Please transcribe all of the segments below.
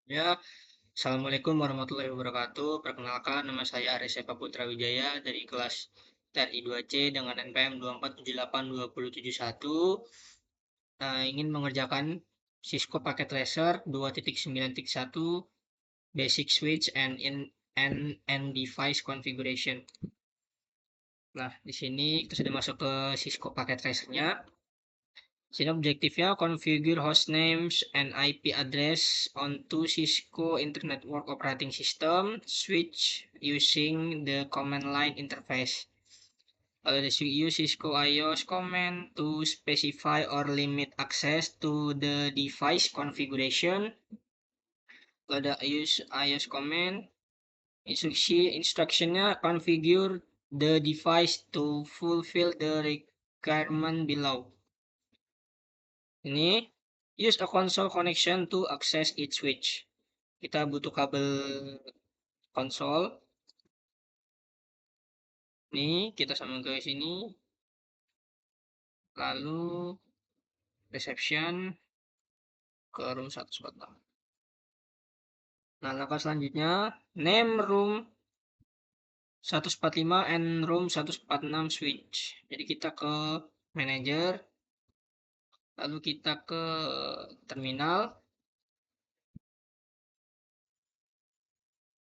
Ya, Assalamualaikum warahmatullahi wabarakatuh. Perkenalkan, nama saya Aris Eva Putra Wijaya dari kelas TRI 2C dengan NPM 2478271. Ingin mengerjakan Cisco Packet Tracer 2.9.1 Basic Switch and Device Configuration. Nah, di sini kita sudah masuk ke Cisco Packet Tracer-nya. Sini objektifnya configure host names and IP address onto Cisco Internet Network Operating System switch using the command line interface. Use Cisco iOS command to specify or limit access to the device configuration. Ada use iOS command. Instructionnya configure the device to fulfill the requirement below. Ini use a console connection to access each switch. Kita butuh kabel konsol. Nih, kita sambung ke sini. Lalu reception ke room 146. Nah, langkah selanjutnya name room 145 and room 146 switch. Jadi kita ke manager, lalu kita ke terminal.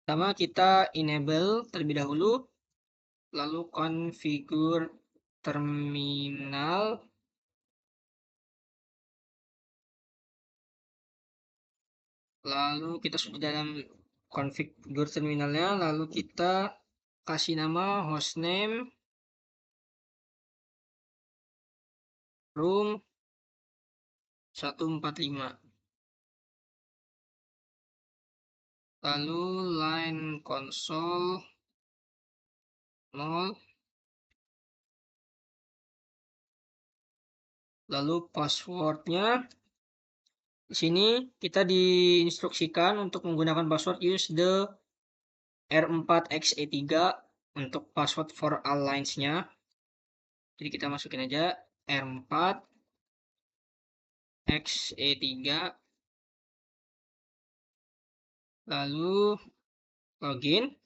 Pertama kita enable terlebih dahulu, lalu configure terminal. Lalu kita sudah dalam configure terminalnya, lalu kita kasih nama hostname room 145. Lalu line console 0. Lalu passwordnya di sini kita diinstruksikan untuk menggunakan password use the R4XE3 untuk password for all lines-nya. Jadi kita masukin aja R4XE3, lalu login.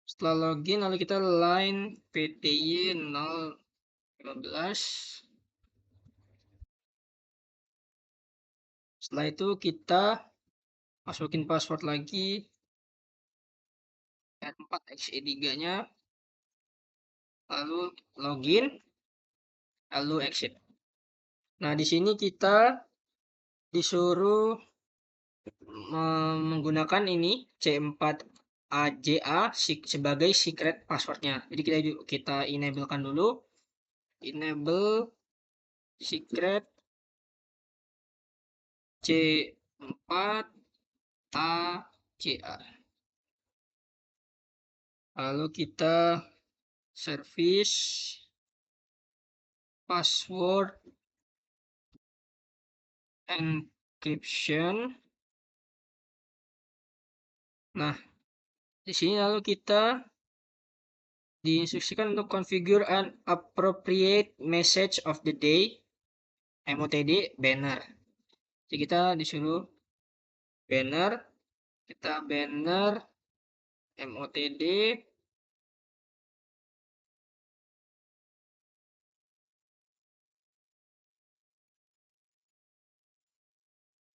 Setelah login, lalu kita line PTY 015. Setelah itu kita masukin password lagi R4XE3-nya, lalu login, lalu exit. Nah, di sini kita disuruh menggunakan ini C4AJA sebagai secret passwordnya. Jadi kita enablekan dulu, enable secret C4AJA. Lalu kita service password encryption. Nah, di sini lalu kita diinstruksikan untuk configure an appropriate message of the day MOTD banner. Jadi kita disuruh banner, kita banner MOTD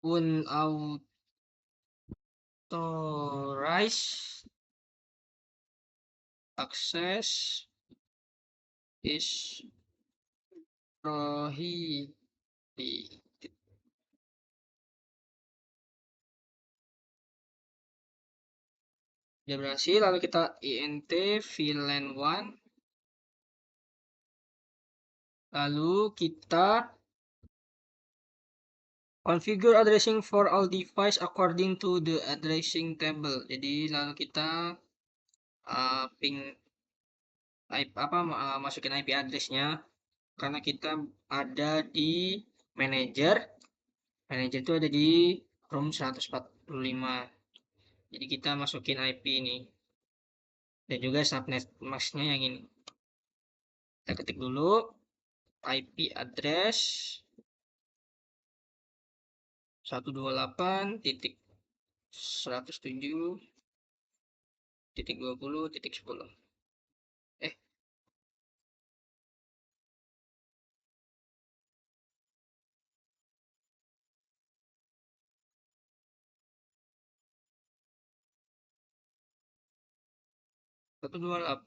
unauthorized access is prohibited. Sudah berhasil, lalu kita int VLAN 1. Lalu kita configure addressing for all device according to the addressing table. Jadi lalu kita ping masukin IP addressnya karena kita ada di manager. Manager itu ada di room 145. Jadi kita masukin IP ini. Dan juga subnet masknya yang ini. Kita ketik dulu IP address 128.107.20.10. 128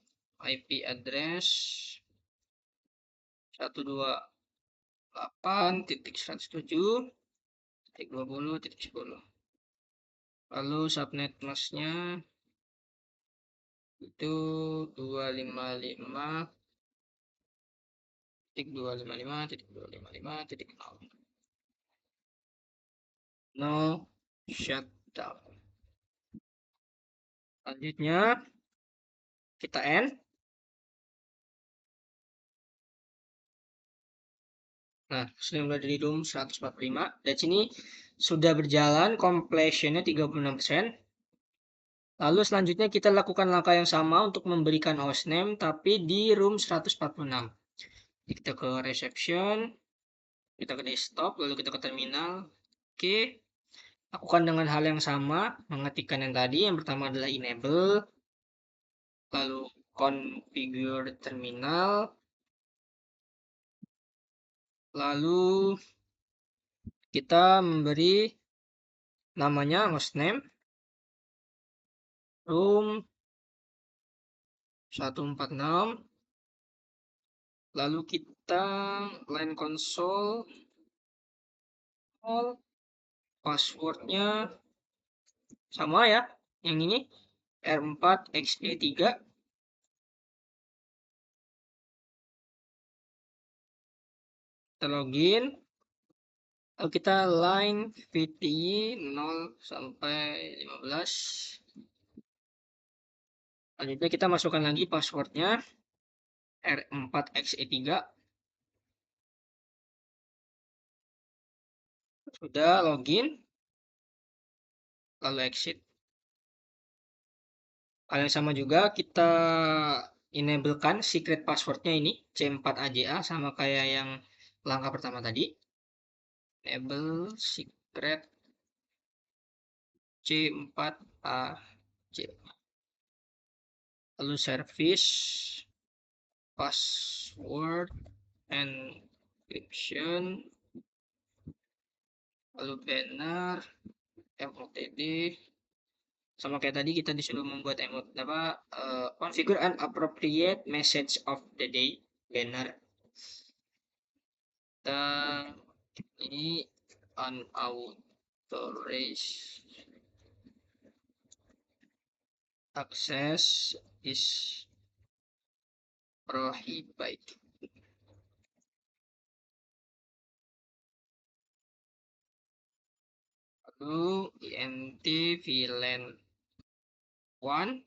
IP address 128.107.20.10. Lalu subnet masknya itu 255.255.255.0. No shutdown. Selanjutnya kita end. Nah, sudah berada di room 145. Dan sini sudah berjalan completionnya 36%. Lalu selanjutnya kita lakukan langkah yang sama untuk memberikan hostname tapi di room 146. Kita ke reception, kita ke desktop, lalu kita ke terminal. Oke, lakukan dengan hal yang sama, mengetikkan yang tadi. Yang pertama adalah enable, lalu configure terminal, lalu kita memberi namanya hostname room 146, lalu kita line console, passwordnya sama ya, yang ini R4XE3. Kita login, lalu kita line VTI 0 sampai 15. Selanjutnya kita masukkan lagi passwordnya R4XE3. Sudah login, lalu exit. Hal yang sama juga kita enablekan secret passwordnya ini C4AJA sama kayak yang langkah pertama tadi. Enable secret C4AJA. Lalu service password encryption, lalu banner MOTD. Sama kayak tadi kita disuruh membuat emot configure an appropriate message of the day banner. Dan ini unauthorized access is prohibited. Lalu int VLAN 1.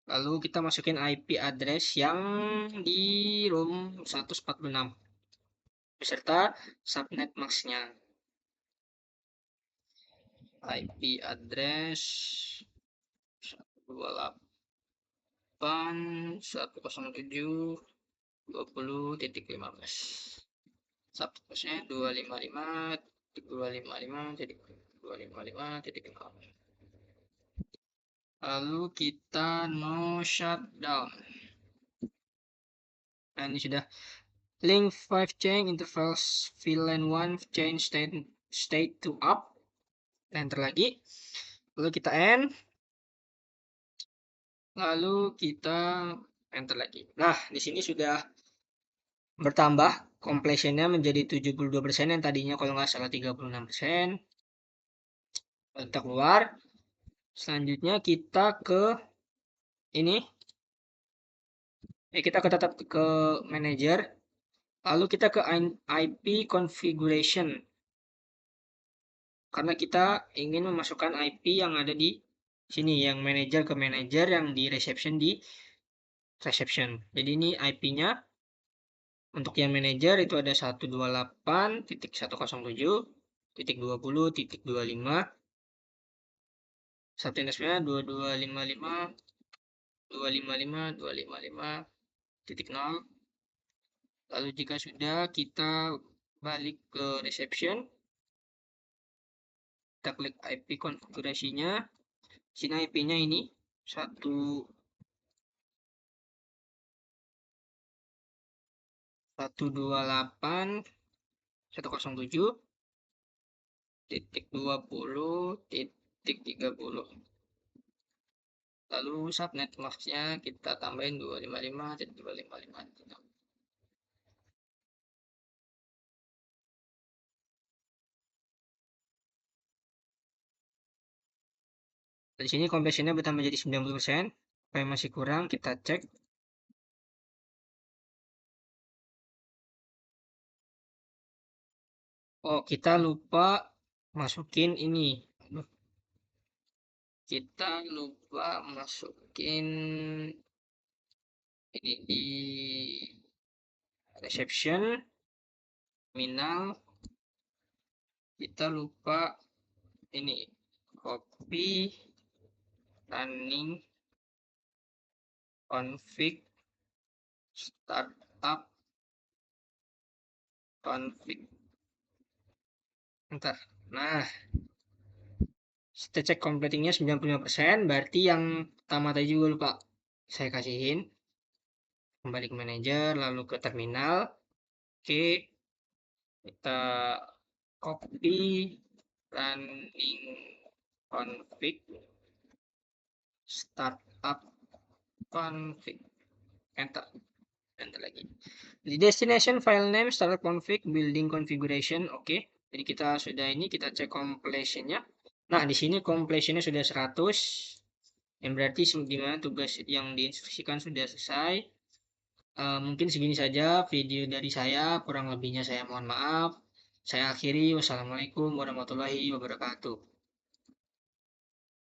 Lalu kita masukin IP address yang di room 146 beserta subnet masknya. IP address 128.107.20.15. Subnetnya 255.255.255.5. Lalu kita no shutdown. Nah, ini sudah link 5 chain intervals VLAN 1 chain state to up. Enter lagi. Lalu kita end. Lalu kita enter lagi. Nah, di sini sudah bertambah completionnya menjadi 72% yang tadinya kalau nggak salah 36%. Kita keluar. Selanjutnya kita ke ini. Kita tetap ke manager. Lalu kita ke IP configuration. Karena kita ingin memasukkan IP yang ada di sini, yang manager ke manager, yang di reception di reception. Jadi ini IP-nya untuk yang manager itu ada 128.107.20.25. Subnetnya 2255.255.255.0. Lalu jika sudah, kita balik ke reception. kita klik IP konfigurasinya. Sini IP-nya ini 128.107.20.30. Lalu subnet masknya kita tambahin 255.255. Di sini compressinya bertambah jadi 90%. Apa yang masih kurang kita cek. Oh, kita lupa masukin ini. Kita lupa masukin ini di reception terminal. Kita lupa ini copy running config startup config. Bentar. Nah, kita cek completingnya 95%, berarti yang pertama tadi juga lupa saya kasihin. Kembali ke manajer, lalu ke terminal. Oke, kita copy running config startup config, enter lagi. Di destination file name startup config building configuration. Oke, jadi kita sudah ini, kita cek completionnya. Nah, di sini completionnya sudah 100, yang berarti dimana tugas yang diinstruksikan sudah selesai. Mungkin segini saja video dari saya, kurang lebihnya saya mohon maaf. Saya akhiri, wassalamualaikum warahmatullahi wabarakatuh.